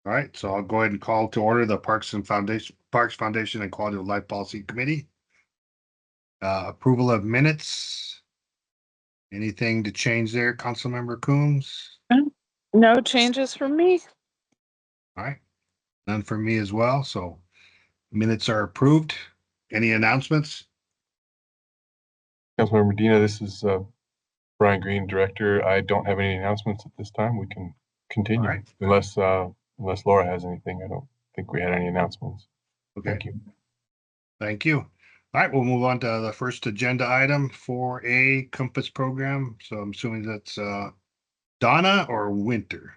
All right, so I'll go ahead and call to order the Parks Foundation and Quality of Life Policy Committee. Approval of minutes. Anything to change there, Councilmember Coombs? No changes from me. All right, none for me as well. So minutes are approved. Any announcements? Councilmember Medina, this is Brian Green, Director. I don't have any announcements at this time. We can continue. All right. Unless Laura has anything. I don't think we had any announcements. Okay. Thank you. Thank you. All right, we'll move on to the first agenda item, 4A Compass program. So I'm assuming that's Donna or Winter.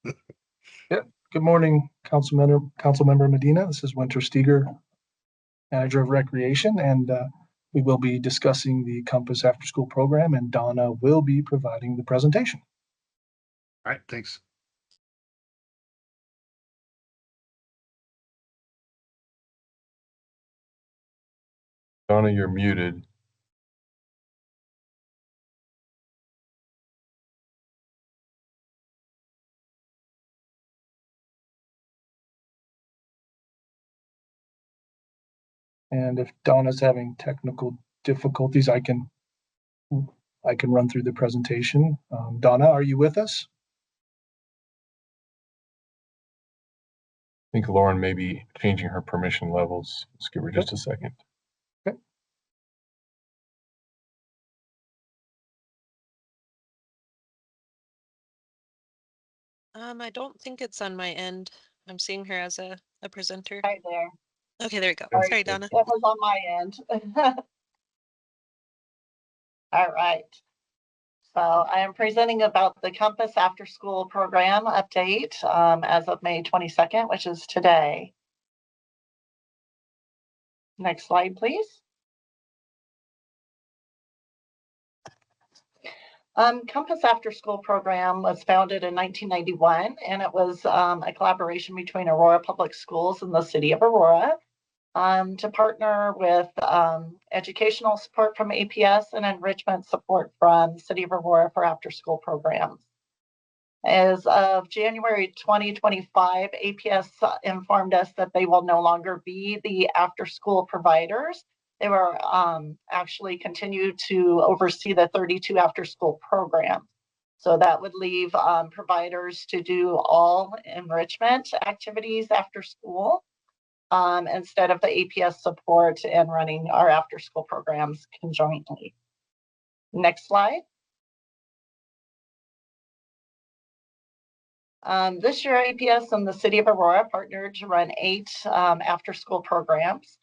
Yep. Good morning, Councilmember Medina. This is Winter Steger, Manager of Recreation, and we will be discussing the Compass After School program, and Donna will be providing the presentation. All right, thanks. Donna, you're muted. And if Donna's having technical difficulties, I can run through the presentation. Donna, are you with us? I think Lauren may be changing her permission levels. Let's give her just a second. Okay. I don't think it's on my end. I'm seeing her as a presenter. Right there. Okay, there we go. Sorry, Donna. It was on my end. All right. So I am presenting about the Compass After School program update as of May 22nd, which is today. Next slide, please. Compass After School program was founded in 1991, and it was a collaboration between Aurora Public Schools and the City of Aurora to partner with educational support from APS and enrichment support from the City of Aurora for after-school programs. As of January 2025, APS informed us that they will no longer be the after-school providers. They will actually continue to oversee the 32 after-school programs. So that would leave providers to do all enrichment activities after school instead of the APS support and running our after-school programs conjointly. Next slide. This year, APS and the City of Aurora partnered to run 8 after-school programs.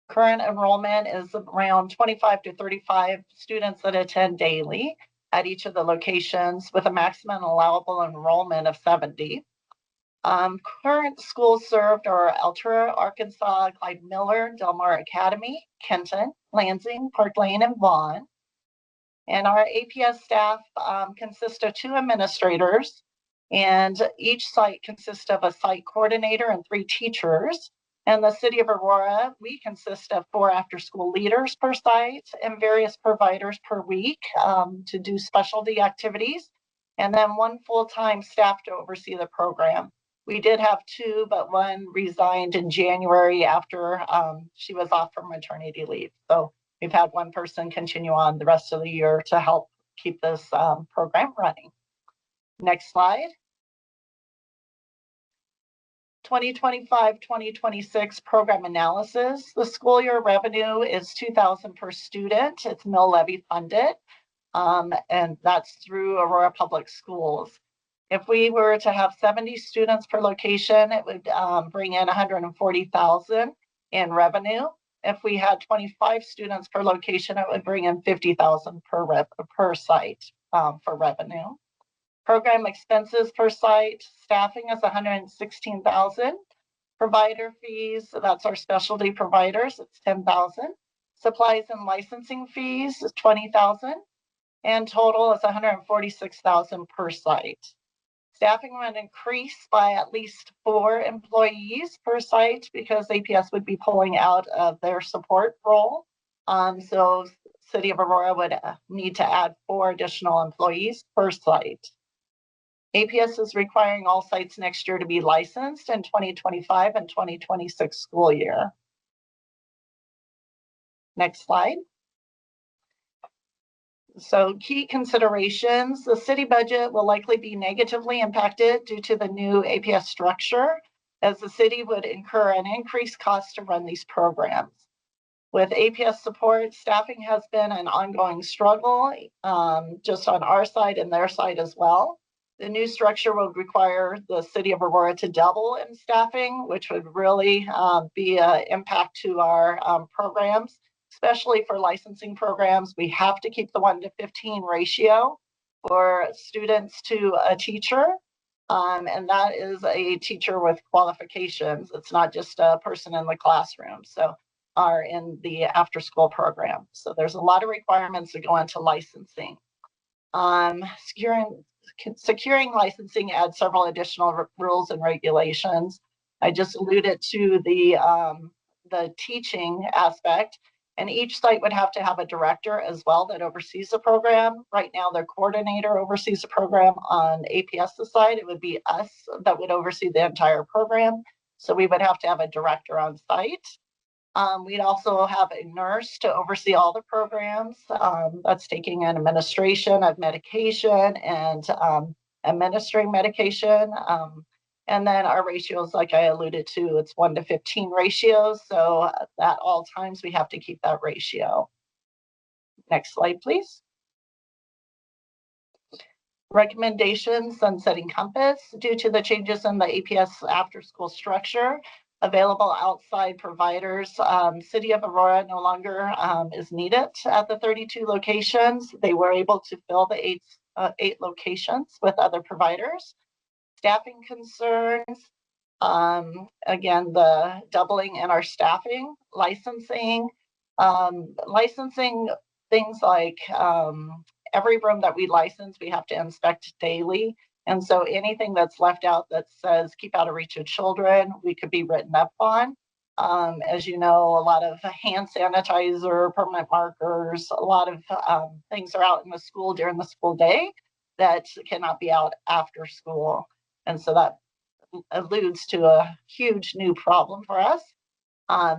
Current enrollment is around 25 to 35 students that attend daily at each of the locations with a maximum allowable enrollment of 70. Current schools served are Altura, Arkansas, Clyde Miller, Del Mar Academy, Kenton, Lansing, Park Lane, and Vaughn. And our APS staff consists of 2 administrators, and each site consists of a site coordinator and 3 teachers. And the City of Aurora, we consist of 4 after-school leaders per site and various providers per week to do specialty activities, and then 1 full-time staff to oversee the program. We did have 2, but 1 resigned in January after she was off for maternity leave. So we've had 1 person continue on the rest of the year to help keep this program running. Next slide. 2025-2026 program analysis. The school year revenue is $2,000 per student. It's mill levy funded, and that's through Aurora Public Schools. If we were to have 70 students per location, it would bring in $140,000 in revenue. If we had 25 students per location, it would bring in $50,000 per site for revenue. Program expenses per site, staffing is $116,000. Provider fees, that's our specialty providers, it's $10,000. Supplies and licensing fees is $20,000, and total is $146,000 per site. Staffing would increase by at least 4 employees per site because APS would be pulling out of their support role. So City of Aurora would need to add 4 additional employees per site. APS is requiring all sites next year to be licensed in 2025 and 2026 school year. Next slide. So key considerations, the city budget will likely be negatively impacted due to the new APS structure, as the city would incur an increased cost to run these programs. With APS support, staffing has been an ongoing struggle, just on our side and their side as well. The new structure will require the city of Aurora to double in staffing, which would really be an impact to our programs, especially for licensing programs. We have to keep the 1:15 ratio for students to a teacher. And that is a teacher with qualifications. It's not just a person in the classroom. So are in the after school program. So there's a lot of requirements that go into licensing. Securing licensing adds several additional rules and regulations. I just alluded to the teaching aspect, and each site would have to have a director as well that oversees the program. Right now, their coordinator oversees the program. On APS's side, it would be us that would oversee the entire program. So we would have to have a director on site. We'd also have a nurse to oversee all the programs. That's taking an administration of medication and administering medication. And then our ratios, like I alluded to, it's 1:15 ratios. So at all times, we have to keep that ratio. Next slide, please. Recommendations, sunsetting Compass. Due to the changes in the APS after school structure, available outside providers, City of Aurora no longer is needed at the 32 locations. They were able to fill the eight locations with other providers. Staffing concerns, again, the doubling in our staffing, licensing things like every room that we license, we have to inspect daily. And so anything that's left out that says keep out of reach of children, we could be written up on. As you know, a lot of hand sanitizer, permanent markers, a lot of things are out in the school during the school day that cannot be out after school. And so that alludes to a huge new problem for us.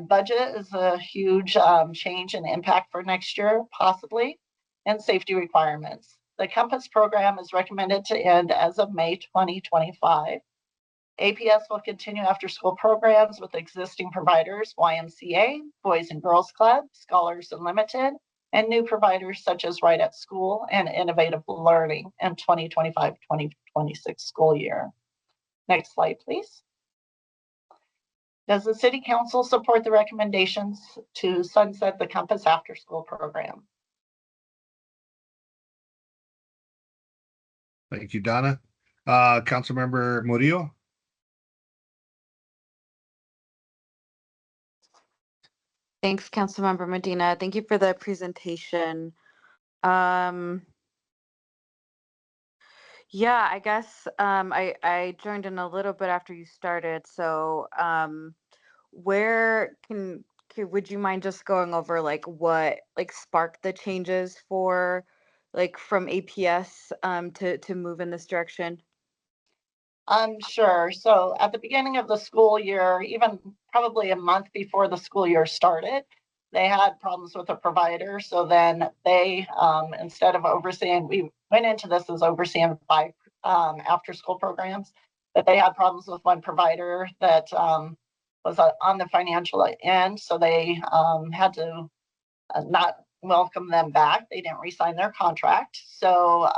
Budget is a huge change and impact for next year, possibly, and safety requirements. The Compass program is recommended to end as of May 2025. APS will continue after school programs with existing providers, YMCA, Boys and Girls Club, Scholars Unlimited, and new providers such as Right at School and Innovative Learning in 2025-2026 school year. Next slide, please. Does the City Council support the recommendations to sunset the Compass after school program? Thank you, Donna. Councilmember Murillo. Thanks, Councilmember Medina. Thank you for the presentation. Yeah, I guess I joined in a little bit after you started. So where would you mind just going over like what like sparked the changes for like from APS to move in this direction? Sure. So at the beginning of the school year, even probably a month before the school year started, they had problems with a provider. So then they, instead of overseeing, we went into this as overseeing 5 after school programs, but they had problems with one provider that was on the financial end. So they had to not welcome them back. They didn't re-sign their contract. So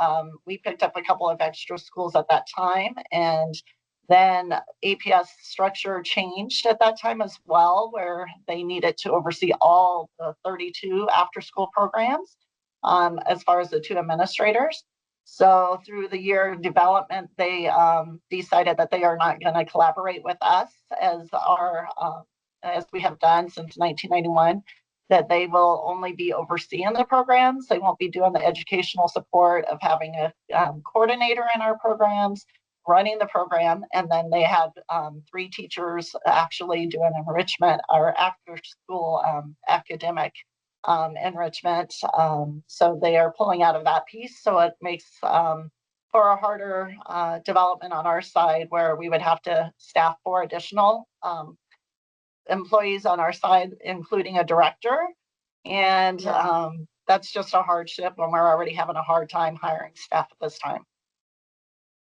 we picked up a couple of extra schools at that time. And then APS structure changed at that time as well, where they needed to oversee all the 32 after school programs as far as the 2 administrators. So through the year of development, they decided that they are not going to collaborate with us as we have done since 1991. That they will only be overseeing the programs. They won't be doing the educational support of having a coordinator in our programs, running the program. And then they had 3 teachers actually doing enrichment or after school academic enrichment. So they are pulling out of that piece. So it makes for a harder development on our side where we would have to staff 4 additional employees on our side, including a director. And that's just a hardship when we're already having a hard time hiring staff at this time.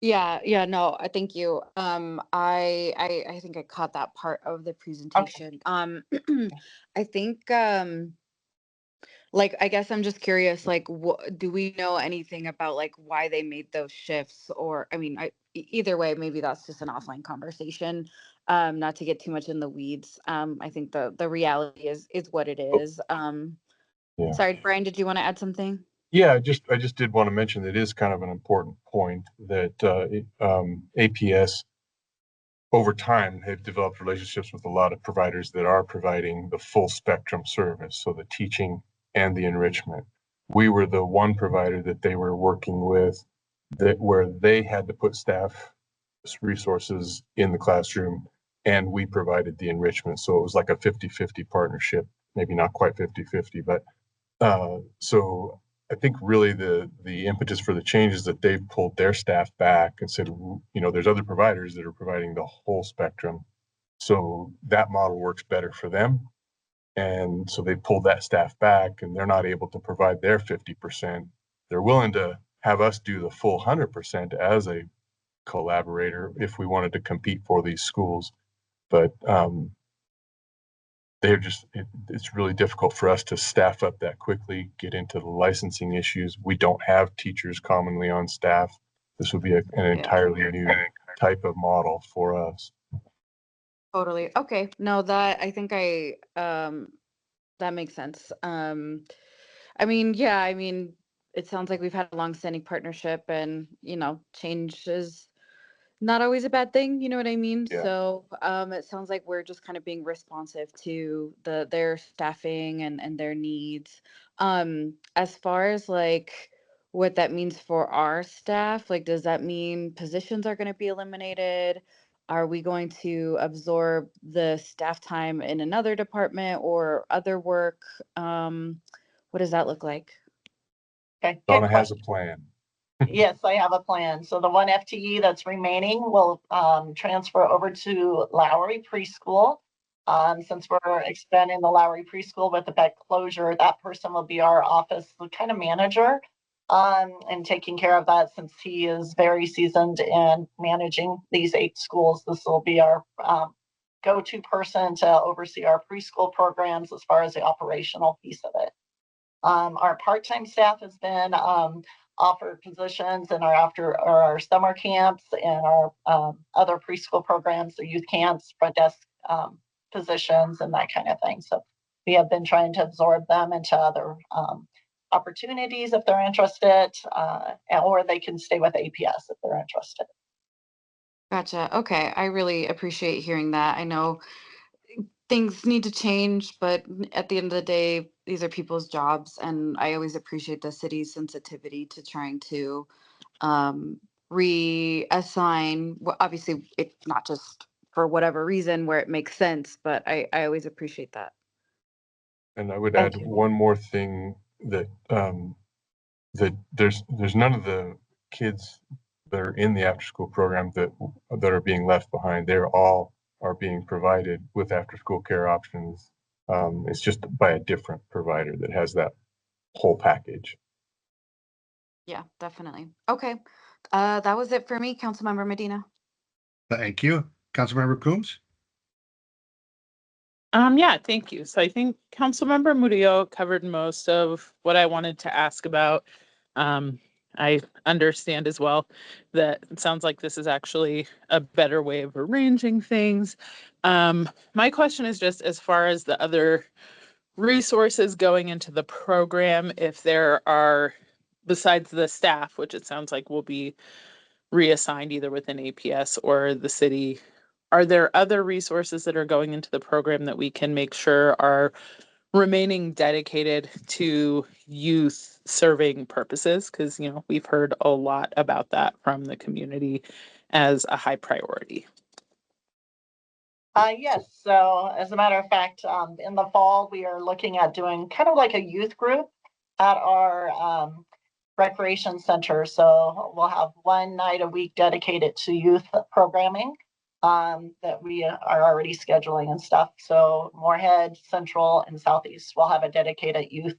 Yeah, no, I thank you. I think I caught that part of the presentation. I think like I guess I'm just curious, like do we know anything about like why they made those shifts? Or I mean, either way, maybe that's just an offline conversation. Not to get too much in the weeds. I think the reality is what it is. Yeah. Sorry, Brian, did you want to add something? Yeah, I just did want to mention that it is kind of an important point that APS over time have developed relationships with a lot of providers that are providing the full spectrum service, so the teaching and the enrichment. We were the one provider that they were working with that where they had to put staff resources in the classroom and we provided the enrichment. So it was like a 50-50 partnership, maybe not quite 50-50, but so I think really the impetus for the change is that they've pulled their staff back and said, you know, there's other providers that are providing the whole spectrum. So that model works better for them. And so they pulled that staff back and they're not able to provide their 50%. They're willing to have us do the full 100% as a collaborator if we wanted to compete for these schools. But it's really difficult for us to staff up that quickly, get into the licensing issues. We don't have teachers commonly on staff. This would be an entirely new type of model for us. Totally. Okay. No, that I think that makes sense. I mean, yeah, I mean, it sounds like we've had a long-standing partnership and, change is not always a bad thing, you know what I mean? Yeah. So, it sounds like we're just kind of being responsive to their staffing and their needs. As far as like what that means for our staff, like does that mean positions are going to be eliminated? Are we going to absorb the staff time in another department or other work? What does that look like? Okay. Donna has a plan. Yes, I have a plan. So the 1 FTE that's remaining will transfer over to Lowry Preschool. Since we're expanding the Lowry Preschool with the bed closure, that person will be our office kind of manager and taking care of that since he is very seasoned in managing these 8 schools. This will be our go-to person to oversee our preschool programs as far as the operational piece of it. Our part-time staff has been offered positions in our summer camps and our other preschool programs, the youth camps, front desk positions, and that kind of thing. So we have been trying to absorb them into other opportunities if they're interested, or they can stay with APS if they're interested. Gotcha. Okay. I really appreciate hearing that. I know things need to change, but at the end of the day, these are people's jobs, and I always appreciate the city's sensitivity to trying to reassign. Well, obviously, it's not just for whatever reason where it makes sense, but I always appreciate that. And I would Thank add you. one more thing that that there's none of the kids that are in the after school program that are being left behind. They're all are being provided with after school care options. It's just by a different provider that has that whole package. Yeah, definitely. Okay. That was it for me, Councilmember Medina. Thank you. Councilmember Coombs? Yeah, thank you. So I think Councilmember Murillo covered most of what I wanted to ask about. I understand as well that it sounds like this is actually a better way of arranging things. My question is just as far as the other resources going into the program, if there are, besides the staff, which it sounds like will be reassigned either within APS or the city, are there other resources that are going into the program that we can make sure are remaining dedicated to youth serving purposes? Because, we've heard a lot about that from the community as a high priority. Yes. So as a matter of fact, in the fall, we are looking at doing kind of like a youth group at our recreation center. So we'll have one night a week dedicated to youth programming that we are already scheduling and stuff. So Moorhead, Central, and Southeast will have a dedicated youth.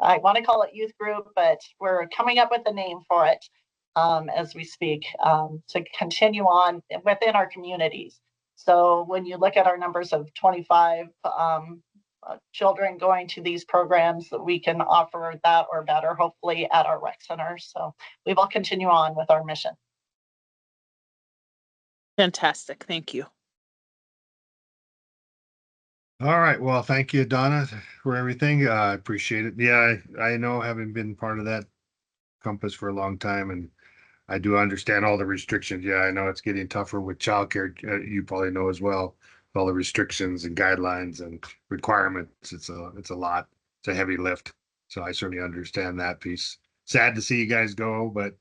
I want to call it youth group, but we're coming up with a name for it as we speak to continue on within our communities. So when you look at our numbers of 25 children going to these programs, that we can offer that or better, hopefully at our rec centers. So we will continue on with our mission. Fantastic. Thank you. All right. Well, thank you, Donna, for everything. I appreciate it. Yeah, I know, having been part of that Compass for a long time, and I do understand all the restrictions. Yeah, I know it's getting tougher with childcare. You probably know as well, all the restrictions and guidelines and requirements. It's a lot. It's a heavy lift. So I certainly understand that piece. Sad to see you guys go, but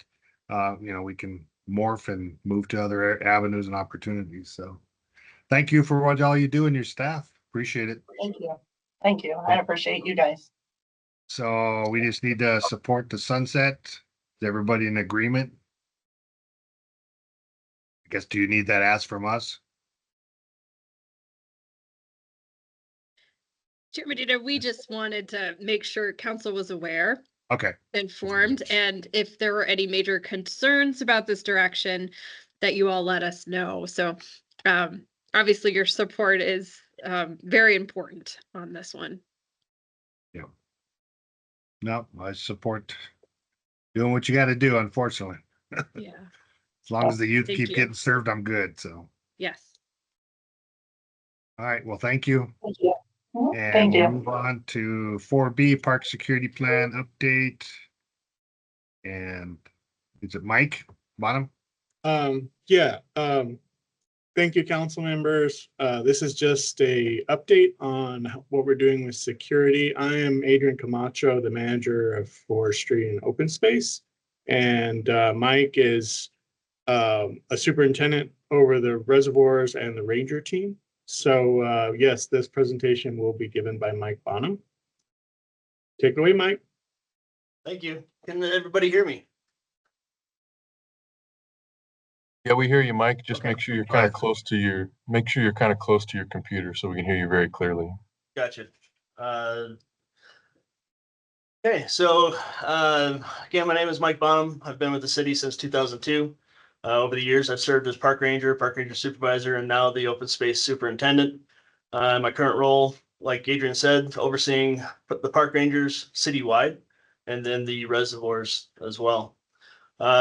we can morph and move to other avenues and opportunities. So thank you for what all you do and your staff. Appreciate it. Thank you. Thank you. I appreciate you guys. So we just need to support the sunset. Is everybody in agreement? I guess, do you need that ask from us? Chair Medina, we just wanted to make sure council was aware, Okay. informed, and if there were any major concerns about this direction, that you all let us know. So obviously your support is very important on this one. Yeah. No, I support doing what you got to do, unfortunately. Yeah. As long as the youth Thank keep you. getting served, I'm good. So, Yes. all right. Well, thank you. Thank you. And Thank we'll you. move on to 4B, Park Security Plan Update. And is it Mike Bottom? Thank you, council members. This is just a update on what we're doing with security. I am Adrian Camacho, the manager of forestry and open space. And Mike is a superintendent over the reservoirs and the ranger team. So yes, this presentation will be given by Mike Bonham. Take it away, Mike. Thank you. Can everybody hear me? Yeah, we hear you, Mike. Just Okay. make sure you're kind of close to your computer so we can hear you very clearly. Gotcha. Okay, so again, my name is Mike Bonham. I've been with the city since 2002. Over the years, I've served as park ranger supervisor, and now the open space superintendent. My current role, like Adrian said, overseeing the park rangers citywide, and then the reservoirs as well.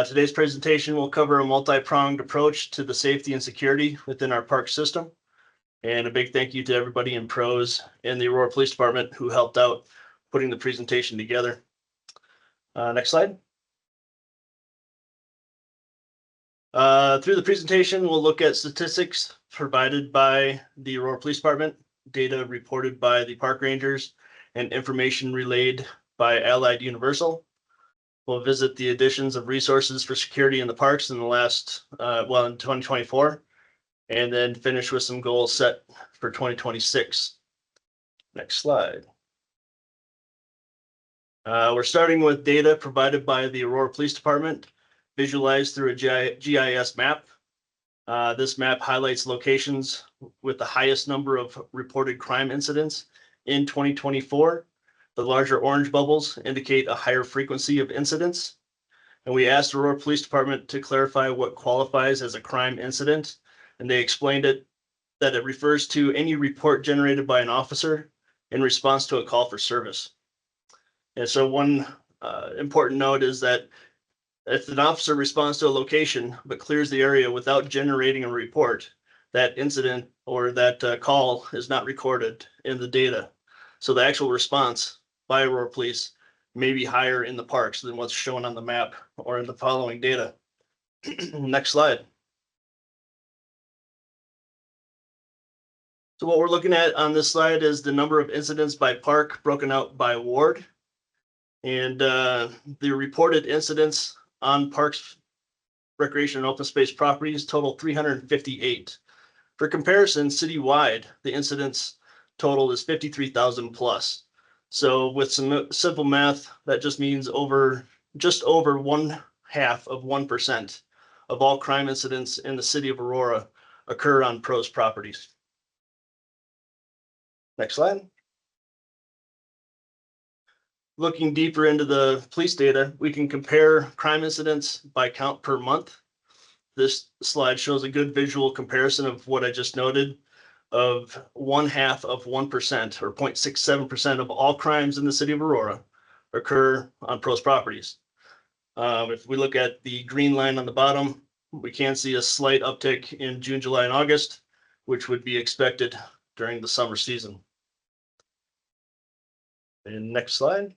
Today's presentation will cover a multi-pronged approach to the safety and security within our park system. And a big thank you to everybody in pros and the Aurora Police Department who helped out putting the presentation together. Next slide. Through the presentation, we'll look at statistics provided by the Aurora Police Department, data reported by the park rangers, and information relayed by Allied Universal. We'll visit the additions of resources for security in the parks in the last, in 2024, and then finish with some goals set for 2026. Next slide. We're starting with data provided by the Aurora Police Department, visualized through a GIS map. This map highlights locations with the highest number of reported crime incidents in 2024. The larger orange bubbles indicate a higher frequency of incidents. And we asked the Aurora Police Department to clarify what qualifies as a crime incident. And they explained that it refers to any report generated by an officer in response to a call for service. And so one important note is that if an officer responds to a location but clears the area without generating a report, that incident or that call is not recorded in the data. So the actual response by Aurora Police may be higher in the parks than what's shown on the map or in the following data. Next slide. So what we're looking at on this slide is the number of incidents by park broken out by ward. And the reported incidents on parks, recreation, and open space properties total 358. For comparison, citywide, the incidents total is 53,000 plus. So with some simple math, that just means over just over 0.5% of all crime incidents in the city of Aurora occur on PRO's properties. Next slide. Looking deeper into the police data, we can compare crime incidents by count per month. This slide shows a good visual comparison of what I just noted, of 0.5% or 0.67% of all crimes in the city of Aurora occur on PRO's properties. If we look at the green line on the bottom, we can see a slight uptick in June, July, and August, which would be expected during the summer season. And next slide.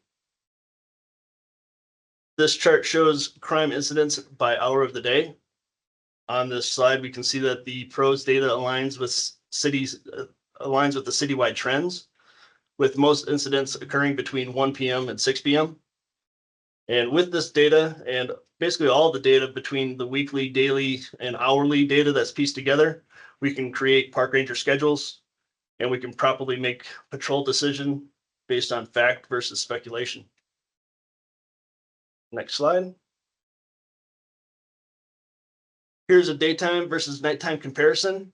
This chart shows crime incidents by hour of the day. On this slide, we can see that the PRO's data aligns with the citywide trends, with most incidents occurring between 1 p.m. and 6 p.m. And with this data and basically all the data between the weekly, daily, and hourly data that's pieced together, we can create park ranger schedules, and we can properly make patrol decision based on fact versus speculation. Next slide. Here's a daytime versus nighttime comparison.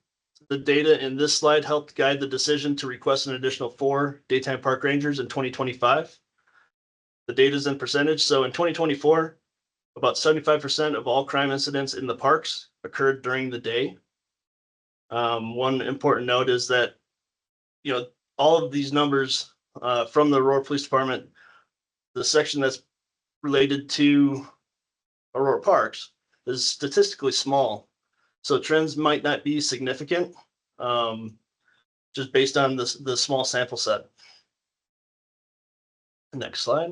The data in this slide helped guide the decision to request an additional 4 daytime park rangers in 2025. The data is in percentage. So in 2024, about 75% of all crime incidents in the parks occurred during the day. One important note is that, all of these numbers from the Aurora Police Department, the section that's related to Aurora Parks is statistically small. So trends might not be significant, just based on the small sample set. Next slide.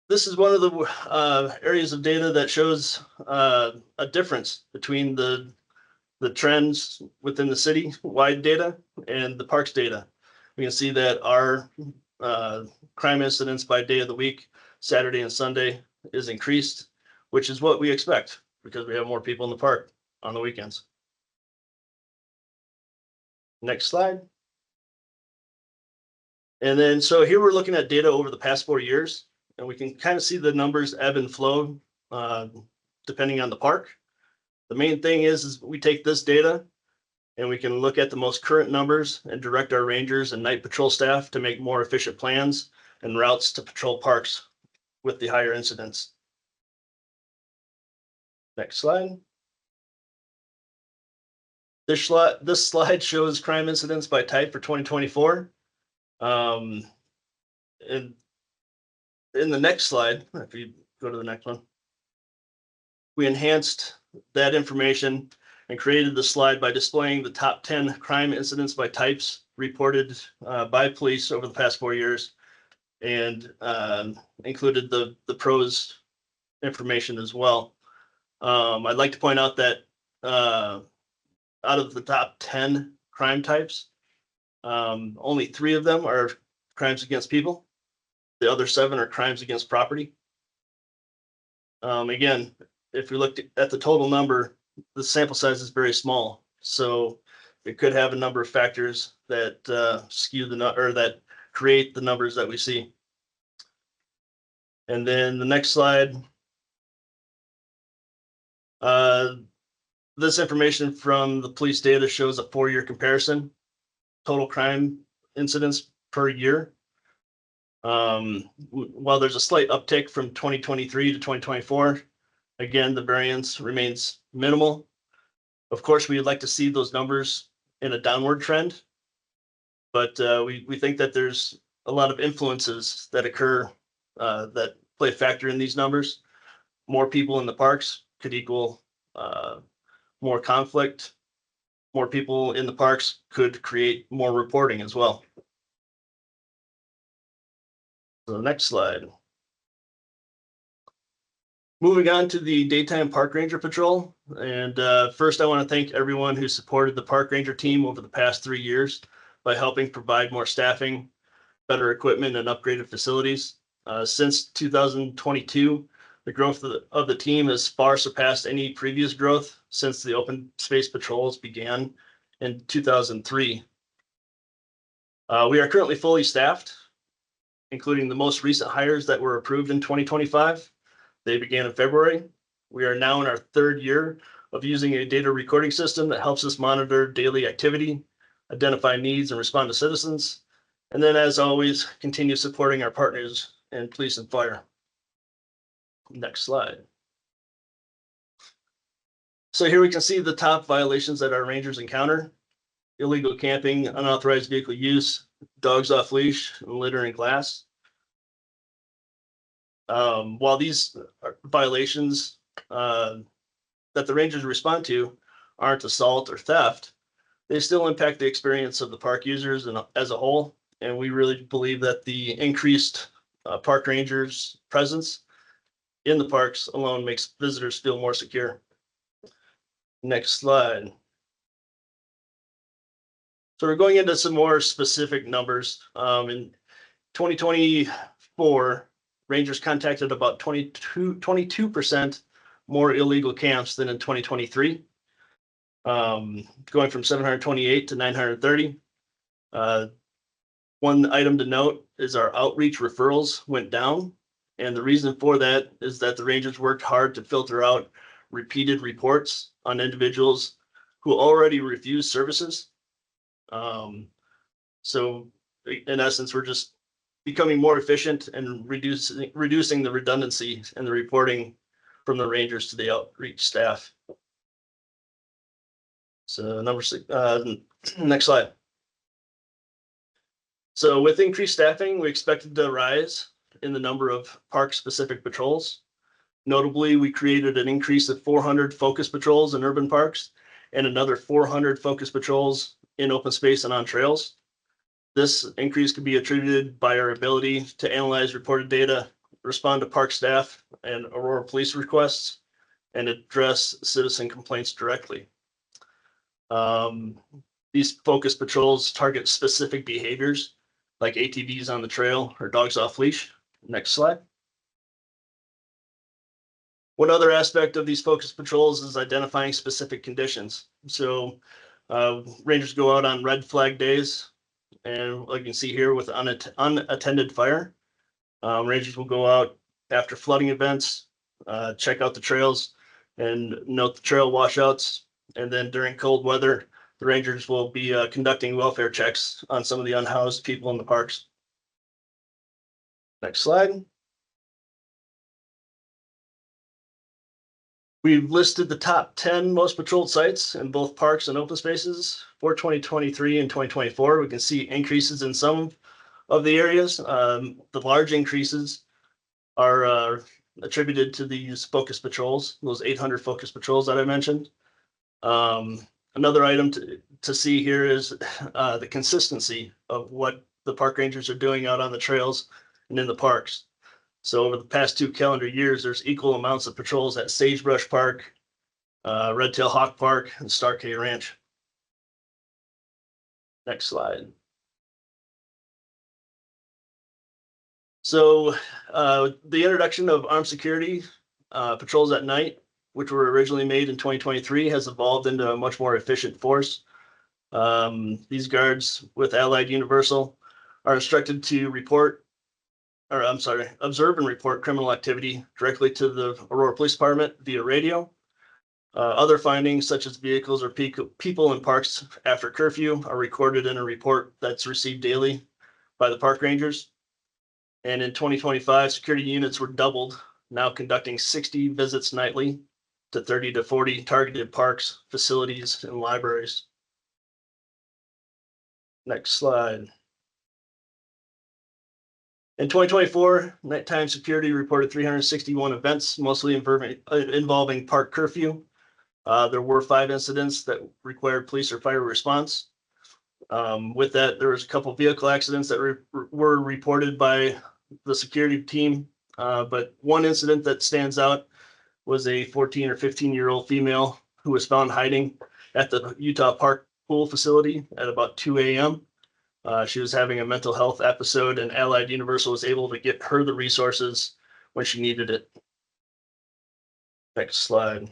This is one of the areas of data that shows a difference between the trends within the city-wide data and the parks data. We can see that our crime incidents by day of the week, Saturday and Sunday, is increased, which is what we expect because we have more people in the park on the weekends. Next slide. And then, so here we're looking at data over the past 4 years, and we can kind of see the numbers ebb and flow depending on the park. The main thing is we take this data and we can look at the most current numbers and direct our rangers and night patrol staff to make more efficient plans and routes to patrol parks with the higher incidents. Next slide. This slide shows crime incidents by type for 2024. And in the next slide, if you go to the next one, we enhanced that information and created the slide by displaying the top 10 crime incidents by types reported by police over the past 4 years, and included the PRO's information as well. I'd like to point out that out of the top 10 crime types, only 3 of them are crimes against people. The other 7 are crimes against property. Again, if we looked at the total number, the sample size is very small. So it could have a number of factors that skew or that create the numbers that we see. And then the next slide. This information from the police data shows a 4-year comparison, total crime incidents per year. While there's a slight uptick from 2023 to 2024, again, the variance remains minimal. Of course, we would like to see those numbers in a downward trend, but we think that there's a lot of influences that occur that play a factor in these numbers. More people in the parks could equal more conflict. More people in the parks could create more reporting as well. So next slide. Moving on to the daytime park ranger patrol. And first I want to thank everyone who supported the park ranger team over the past 3 years by helping provide more staffing, better equipment, and upgraded facilities. Since 2022, the growth of the team has far surpassed any previous growth since the open space patrols began in 2003. We are currently fully staffed, including the most recent hires that were approved in 2025. They began in February. We are now in our third year of using a data recording system that helps us monitor daily activity, identify needs, and respond to citizens. And then, as always, continue supporting our partners in police and fire. Next slide. So here we can see the top violations that our rangers encounter: illegal camping, unauthorized vehicle use, dogs off leash, and litter and glass. While these violations that the rangers respond to aren't assault or theft, they still impact the experience of the park users and as a whole. And we really believe that the increased park rangers' presence in the parks alone makes visitors feel more secure. Next slide. So we're going into some more specific numbers. In 2024, rangers contacted about 22% more illegal camps than in 2023, going from 728 to 930. One item to note is our outreach referrals went down. And the reason for that is that the rangers worked hard to filter out repeated reports on individuals who already refused services. So in essence, we're just becoming more efficient and reducing the redundancy in the reporting from the rangers to the outreach staff. So number 6, next slide. So with increased staffing, we expected to rise in the number of park-specific patrols. Notably, we created an increase of 400 focus patrols in urban parks and another 400 focus patrols in open space and on trails. This increase could be attributed by our ability to analyze reported data, respond to park staff and Aurora police requests, and address citizen complaints directly. These focus patrols target specific behaviors like ATVs on the trail or dogs off leash. Next slide. One other aspect of these focus patrols is identifying specific conditions. So rangers go out on red flag days, and like you can see here with unattended fire, rangers will go out after flooding events, check out the trails and note the trail washouts. And then during cold weather, the rangers will be conducting welfare checks on some of the unhoused people in the parks. Next slide. We've listed the top 10 most patrolled sites in both parks and open spaces for 2023 and 2024. We can see increases in some of the areas. The large increases are attributed to these focus patrols, those 800 focus patrols that I mentioned. Another item to see here is the consistency of what the park rangers are doing out on the trails and in the parks. So over the past 2 calendar years, there's equal amounts of patrols at Sagebrush Park, Redtail Hawk Park, and Starkey Ranch. Next slide. So the introduction of armed security patrols at night, which were originally made in 2023, has evolved into a much more efficient force. These guards with Allied Universal are instructed to observe and report criminal activity directly to the Aurora Police Department via radio. Other findings, such as vehicles or people in parks after curfew, are recorded in a report that's received daily by the park rangers. And in 2025, security units were doubled, now conducting 60 visits nightly to 30 to 40 targeted parks, facilities, and libraries. Next slide. In 2024, nighttime security reported 361 events, mostly involving park curfew. There were 5 incidents that required police or fire response. With that, there was a couple vehicle accidents that were reported by the security team. But one incident that stands out was a 14 or 15-year-old female who was found hiding at the Utah Park pool facility at about 2 a.m. She was having a mental health episode, and Allied Universal was able to get her the resources when she needed it. Next slide.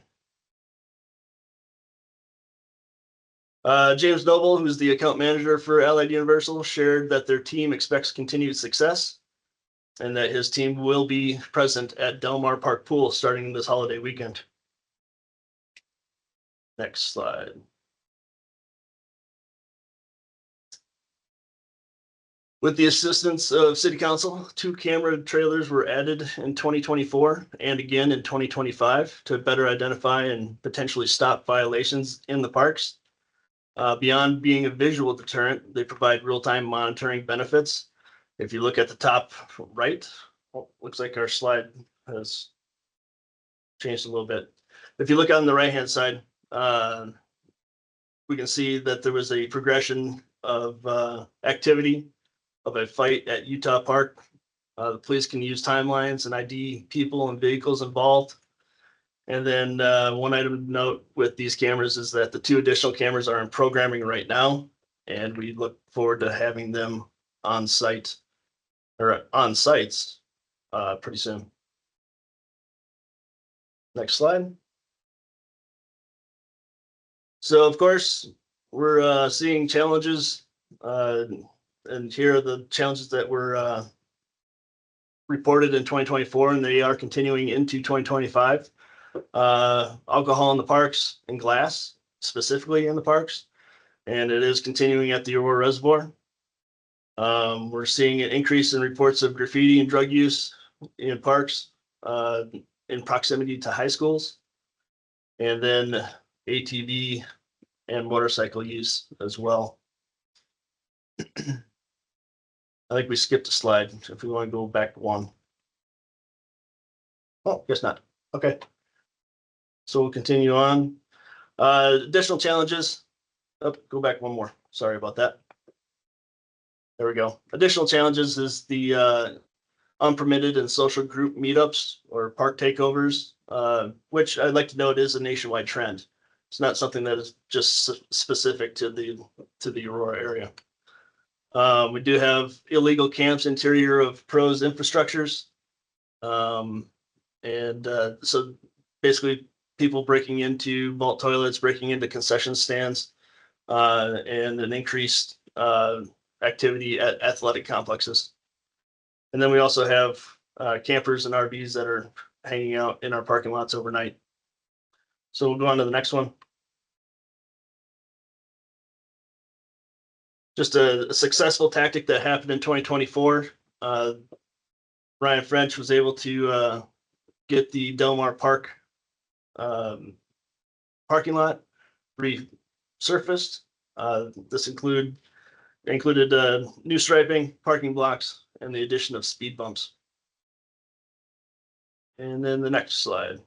James Noble, who's the account manager for Allied Universal, shared that their team expects continued success and that his team will be present at Del Mar Park Pool starting this holiday weekend. Next slide. With the assistance of City Council, 2 camera trailers were added in 2024 and again in 2025 to better identify and potentially stop violations in the parks. Beyond being a visual deterrent, they provide real-time monitoring benefits. If you look at the top right, looks like our slide has changed a little bit. If you look on the right-hand side, we can see that there was a progression of activity of a fight at Utah Park. The police can use timelines and ID people and vehicles involved. And then one item to note with these cameras is that the 2 additional cameras are in programming right now, and we look forward to having them on site or on sites pretty soon. Next slide. So of course, we're seeing challenges, and here are the challenges that were reported in 2024, and they are continuing into 2025. Alcohol in the parks and glass, specifically in the parks, and it is continuing at the Aurora Reservoir. We're seeing an increase in reports of graffiti and drug use in parks in proximity to high schools, and then ATV and motorcycle use as well. I think we skipped a slide. If we want to go back 1. Oh, guess not. Okay. So we'll continue on. Additional challenges. Oh, go back 1 more. Sorry about that. There we go. Additional challenges is the unpermitted and social group meetups or park takeovers, which I'd like to note is a nationwide trend. It's not something that is just specific to the Aurora area. We do have illegal camps interior of pros infrastructures. So basically people breaking into vault toilets, breaking into concession stands, and an increased activity at athletic complexes. And then we also have campers and RVs that are hanging out in our parking lots overnight. So we'll go on to the next one. Just a successful tactic that happened in 2024. Ryan French was able to get the Del Mar Park parking lot resurfaced. This included new striping, parking blocks, and the addition of speed bumps. And then the next slide.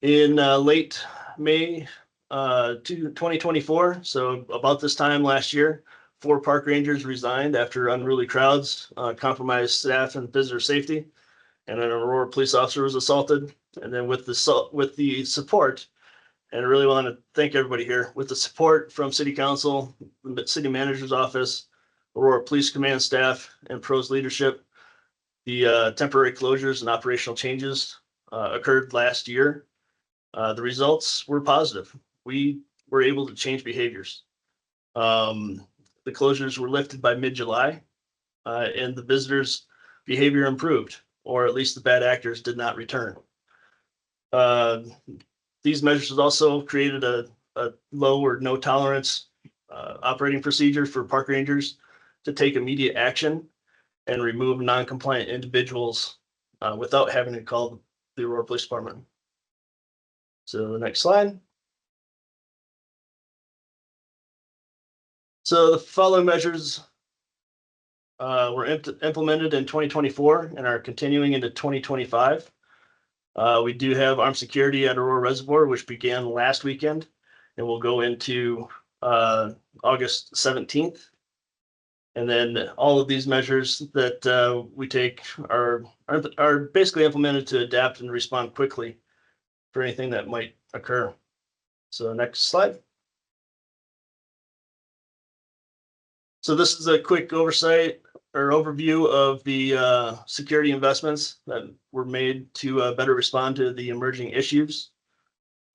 In late May 2024, so about this time last year, 4 park rangers resigned after unruly crowds compromised staff and visitor safety, and an Aurora police officer was assaulted. And then with the support, and I really want to thank everybody here, with the support from City Council, the City Manager's Office, Aurora Police Command staff, and PRO's leadership, the temporary closures and operational changes occurred last year. The results were positive. We were able to change behaviors. The closures were lifted by mid-July, and the visitors' behavior improved, or at least the bad actors did not return. These measures also created a low or no tolerance operating procedure for park rangers to take immediate action and remove non-compliant individuals without having to call the Aurora Police Department. So the next slide. So the following measures were implemented in 2024 and are continuing into 2025. We do have armed security at Aurora Reservoir, which began last weekend and will go into August 17th. And then all of these measures that we take are basically implemented to adapt and respond quickly for anything that might occur. So next slide. So this is a quick oversight or overview of the security investments that were made to better respond to the emerging issues.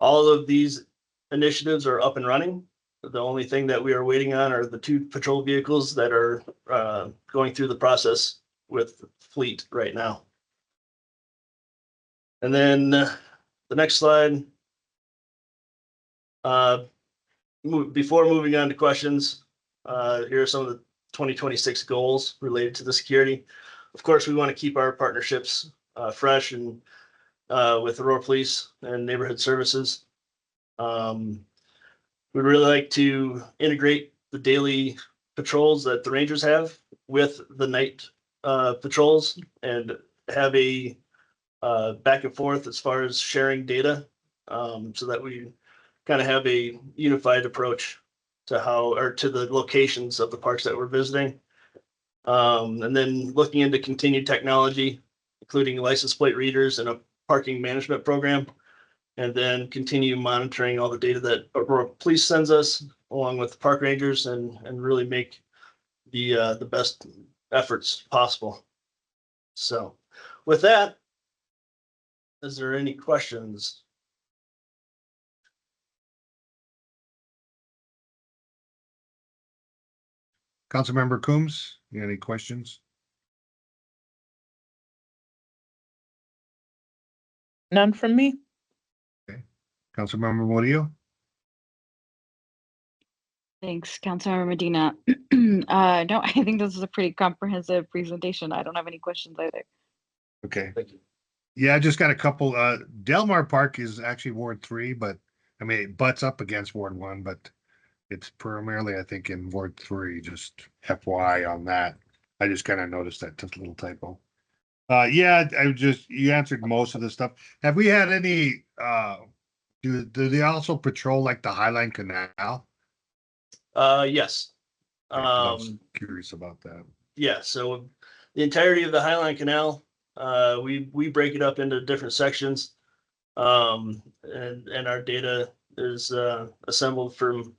All of these initiatives are up and running, The only thing that we are waiting on are the 2 patrol vehicles that are going through the process with fleet right now. And then the next slide. Before moving on to questions, here are some of the 2026 goals related to the security. Of course, we want to keep our partnerships fresh and with Aurora Police and Neighborhood Services. We'd really like to integrate the daily patrols that the Rangers have with the night patrols and have a back and forth as far as sharing data, so that we kind of have a unified approach to to the locations of the parks that we're visiting. And then looking into continued technology, including license plate readers and a parking management program, and then continue monitoring all the data that Aurora Police sends us along with the park rangers and really make the best efforts possible. So with that, is there any questions? Councilmember Coombs, you got any questions? None from me. Councilmember Murillo? Thanks, Councilmember Medina. No, I think this is a pretty comprehensive presentation. I don't have any questions either. Okay. Thank you. Yeah, I just got a couple. Delmar Park is actually Ward 3, but I mean, it butts up against Ward 1, but it's primarily, I think, in Ward 3, just FY on that. I just kind of noticed that, just a little typo. Yeah, you answered most of the stuff. Have we had any, do they also patrol like the Highline Canal? Yes. I was curious about that. Yeah, so the entirety of the Highline Canal, we break it up into different sections. And our data is assembled from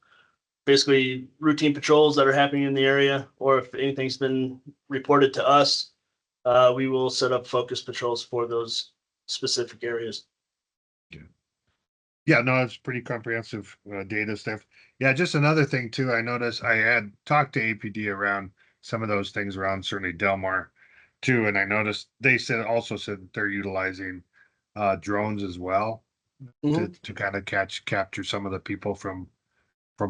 basically routine patrols that are happening in the area, or if anything's been reported to us, we will set up focus patrols for those specific areas. Yeah, no, it's pretty comprehensive data stuff. Yeah, just another thing too, I noticed I had talked to APD around some of those things around certainly Delmar too, and I noticed they also said that they're utilizing drones as well to kind of capture some of the people from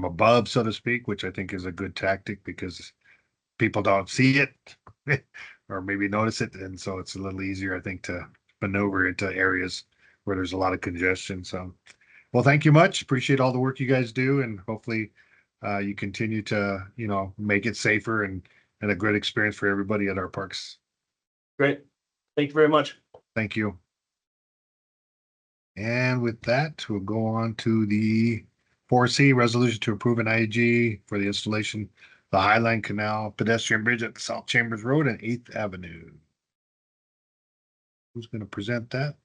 above, so to speak, which I think is a good tactic because people don't see it or maybe notice it, and so it's a little easier, I think, to maneuver into areas where there's a lot of congestion. So, well, thank you much. Appreciate all the work you guys do, and hopefully you continue to, make it safer and a good experience for everybody at our parks. Great. Thank you very much. Thank you. And with that, we'll go on to the 4C resolution to approve an IAG for the installation of the Highline Canal pedestrian bridge at South Chambers Road and 8th Avenue. Who's going to present that?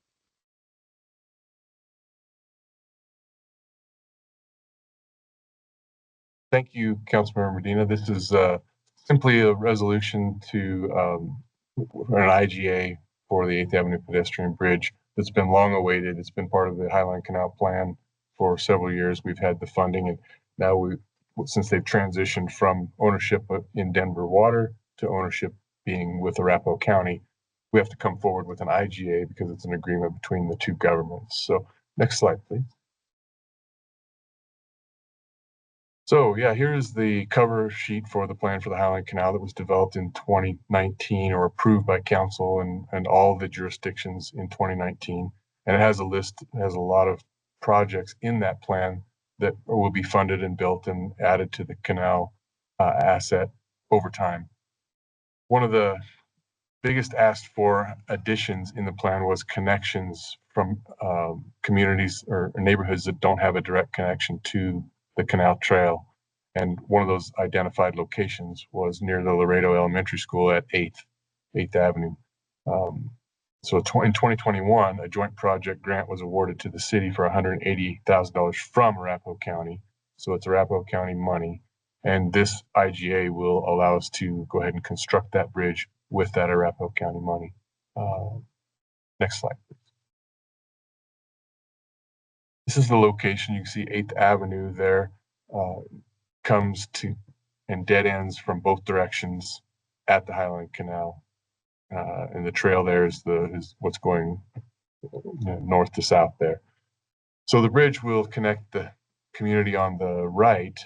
Thank you, Councilmember Medina. This is simply a resolution to an IGA for the 8th Avenue pedestrian bridge that's been long awaited. It's been part of the Highline Canal plan for several years. We've had the funding, and now since they've transitioned from ownership in Denver Water to ownership being with Arapahoe County, we have to come forward with an IGA because it's an agreement between the two governments. So next slide, please. So yeah, here's the cover sheet for the plan for the Highline Canal that was developed in 2019 or approved by council and all the jurisdictions in 2019. And it has a list, it has a lot of projects in that plan that will be funded and built and added to the canal asset over time. One of the biggest asked for additions in the plan was connections from communities or neighborhoods that don't have a direct connection to the canal trail. And one of those identified locations was near the Laredo Elementary School at 8th Avenue. So in 2021, a joint project grant was awarded to the city for $180,000 from Arapahoe County. So it's Arapahoe County money. And this IGA will allow us to go ahead and construct that bridge with that Arapahoe County money. Next slide, please. This is the location. You can see 8th Avenue there. comes to and dead ends from both directions at the Highland Canal. And the trail there is what's going north to south there. So the bridge will connect the community on the right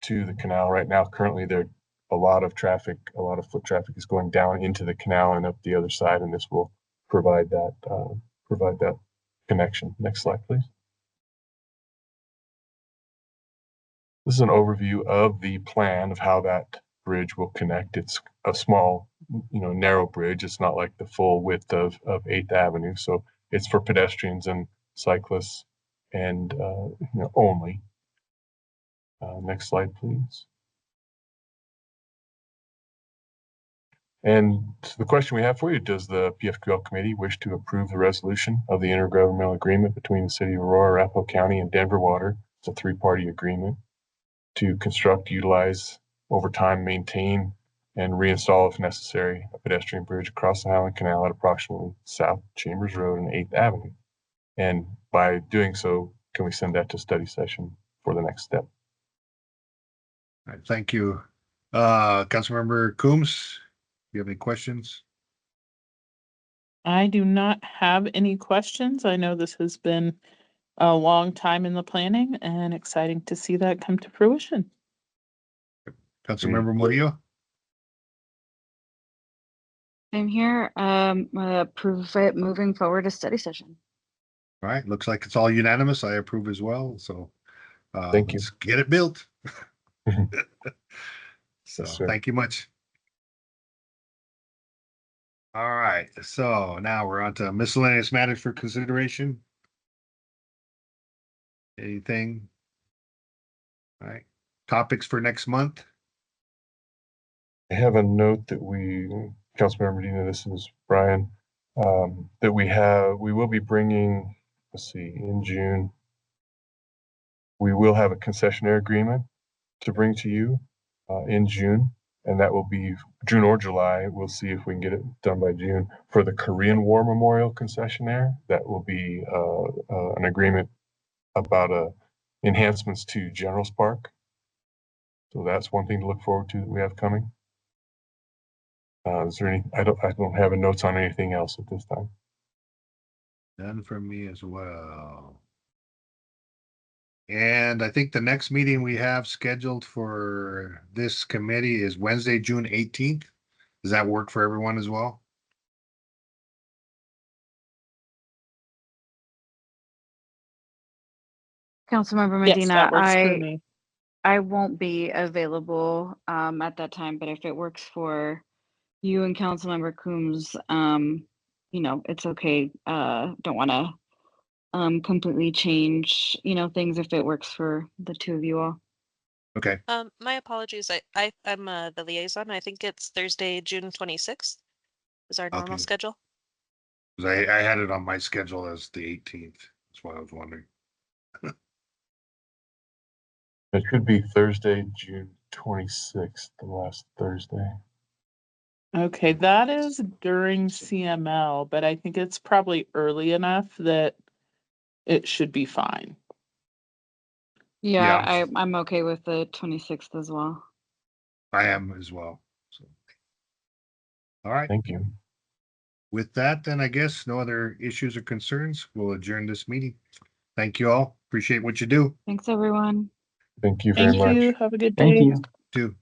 to the canal. Right now, currently there a lot of foot traffic is going down into the canal and up the other side, and this will provide that connection. Next slide, please. This is an overview of the plan of how that bridge will connect. It's a small, narrow bridge. It's not like the full width of 8th Avenue. So it's for pedestrians and cyclists and only. Next slide, please. And the question we have for you, does the PFQL committee wish to approve the resolution of the intergovernmental agreement between the city of Aurora, Arapahoe County, and Denver Water? It's a 3-party agreement to construct, utilize, over time, maintain, and reinstall, if necessary, a pedestrian bridge across the Highland Canal at approximately South Chambers Road and 8th Avenue. And by doing so, can we send that to study session for the next step? All right, thank you. Councilmember Coombs, do you have any questions? I do not have any questions. I know this has been a long time in the planning and exciting to see that come to fruition. Councilmember Murillo? I'm here. Approve it moving forward to study session. All right, looks like it's all unanimous. I approve as well. So Thank you. let's get it built. So Yes, sir. thank you much. All right, so now we're on to miscellaneous matters for consideration. Anything? All right, topics for next month. I have a note that Councilmember Medina, this is Brian, that we will be bringing, let's see, in June, we will have a concessionaire agreement to bring to you in June, and that will be June or July. We'll see if we can get it done by June for the Korean War Memorial concessionaire. That will be an agreement about enhancements to General's Park. So that's one thing to look forward to that we have coming. Is there any? I don't have notes on anything else at this time. None from me as well. And I think the next meeting we have scheduled for this committee is Wednesday, June 18th. Does that work for everyone as well? Councilmember Yes, Medina, that works for me. I won't be available at that time, but if it works for you and Councilmember Coombs, it's okay. Don't want to completely change, things if it works for the two of you all. Okay. My apologies. I'm the liaison. I think it's Thursday, June 26th is our normal Okay. schedule. 'Cause I had it on my schedule as the 18th. That's why I was wondering. It should be Thursday, June 26th, the last Thursday. Okay, that is during CML, but I think it's probably early enough that it should be fine. Yeah, I'm okay with the 26th as well. I am as well. So. All right. Thank you. With that, then I guess no other issues or concerns. We'll adjourn this meeting. Thank you all. Appreciate what you do. Thanks, everyone. Thank you very Thank much. you. Have a good day. Thank you. Too.